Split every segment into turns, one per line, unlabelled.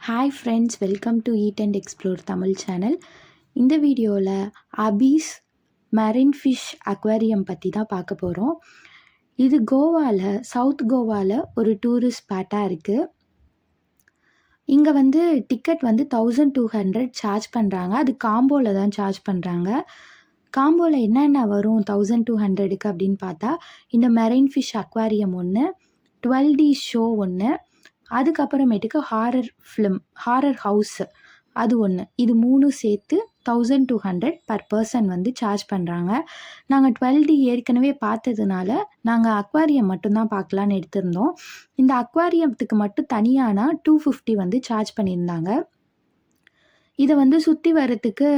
Hi friends, welcome to eat and explore Tamil channel. இந்த வீடியோவில் அபிஸ் மெரின்ஃபிஷ் aquarium பற்றி தான் பார்க்க போகிறோம். இது கோவாவில், சவுத் கோவாவில் ஒரு டூரிஸ்ட் ஸ்பாட்டாக இருக்குது. இங்கே வந்து டிக்கெட் வந்து 1200 சார்ஜ் பண்ணுறாங்க. அது காம்போவில் தான் சார்ஜ் பண்ணுறாங்க. காம்போவில் என்னென்ன வரும் 1200க்கு அப்படின்னு பார்த்தா, இந்த மெரின்ஃபிஷ் அக்வாரியம் ஒன்று, 12D ஷோ ஒன்று, அதுக்கப்புறமேட்டுக்கு ஹாரர் ஹவுஸ் அது ஒன்று. இது 3 சேர்த்து 1200 பர் பர்சன் வந்து சார்ஜ் பண்ணுறாங்க. நாங்கள் 12D ஏற்கனவே பார்த்ததுனால நாங்கள் அக்வாரியம் மட்டும்தான் பார்க்கலான்னு எடுத்திருந்தோம். இந்த அக்வாரியத்துக்கு மட்டும் தனியானா 250 வந்து சார்ஜ் பண்ணியிருந்தாங்க. இதை வந்து சுற்றி வரத்துக்கு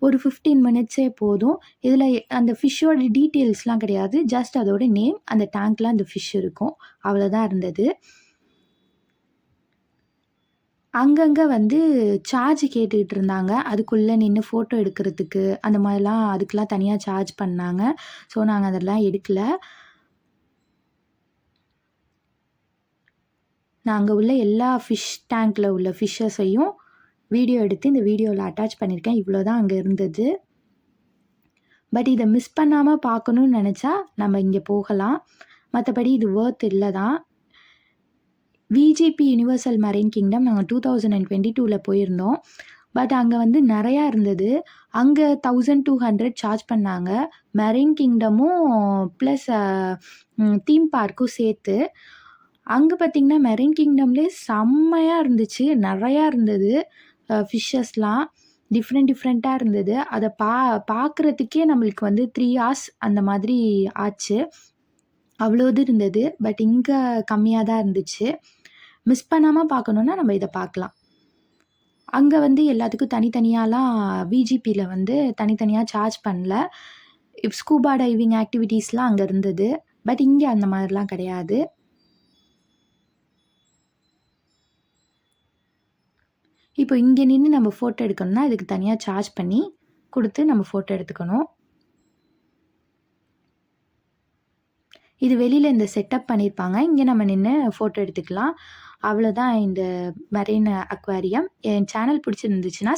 ஒரு 15 மினிட்ஸே போதும். இதில் அந்த ஃபிஷ்ஷோட டீட்டெயில்ஸ்லாம் கிடையாது, ஜஸ்ட் அதோட நேம், அந்த டேங்க்லாம் அந்த ஃபிஷ் இருக்கும், அவ்வளோதான் இருந்தது. அங்கங்கே வந்து சார்ஜ் கேட்டுக்கிட்டு இருந்தாங்க. அதுக்குள்ளே நின்று ஃபோட்டோ எடுக்கிறதுக்கு அந்த மாதிரிலாம், அதுக்கெலாம் தனியாக சார்ஜ் பண்ணாங்க. ஸோ நாங்கள் அதெல்லாம் எடுக்கல. நாங்கள் உள்ள எல்லா ஃபிஷ் டேங்க்கில் உள்ள ஃபிஷ்ஷஸையும் வீடியோ எடுத்து இந்த வீடியோவில் அட்டாச் பண்ணியிருக்கேன். இவ்வளோ தான் அங்கே இருந்தது. பட் இதை மிஸ் பண்ணாமல் பார்க்கணுன்னு நினச்சா நம்ம இங்கே போகலாம். மற்றபடி இது ஒர்த் இல்லை தான். விஜிபி யூனிவர்சல் மெரைன் கிங்டம் நாங்கள் 2022 போயிருந்தோம். பட் அங்கே வந்து நிறையா இருந்தது. அங்கே 1200 சார்ஜ் பண்ணாங்க, மெரைன் கிங்டமும் ப்ளஸ் தீம் பார்க்கும் சேர்த்து. அங்கே பார்த்திங்கன்னா மெரைன் கிங்டம்லேயே செம்மையாக இருந்துச்சு, நிறையா இருந்தது ஃபிஷ்ஷஸ்லாம், டிஃப்ரெண்ட்டாக இருந்தது. அதை பார்க்குறதுக்கே நம்மளுக்கு வந்து 3 hours அந்த மாதிரி ஆச்சு, அவ்வளோது இருந்தது. பட் இங்கே கம்மியாக தான் இருந்துச்சு. மிஸ் பண்ணாமல் பார்க்கணுன்னா நம்ம இதை பார்க்கலாம். அங்கே வந்து எல்லாத்துக்கும் தனித்தனியாலாம் விஜிபியில் வந்து தனித்தனியாக சார்ஜ் பண்ணல. ஸ்கூபா டைவிங் ஆக்டிவிட்டீஸ்லாம் அங்கே இருந்தது. பட் இங்கே அந்த மாதிரிலாம் கிடையாது. இப்போ இங்கே நின்று நம்ம ஃபோட்டோ எடுக்கணும்னா இதுக்கு தனியாக சார்ஜ் பண்ணி கொடுத்து நம்ம ஃபோட்டோ எடுத்துக்கணும். இது வெளியில் இந்த செட்டப் பண்ணியிருப்பாங்க, இங்கே நம்ம நின்று ஃபோட்டோ எடுத்துக்கலாம். அவ்வளோதான் இந்த மெரைன் அக்வாரியம். என் சேனல் பிடிச்சிருந்துச்சுன்னா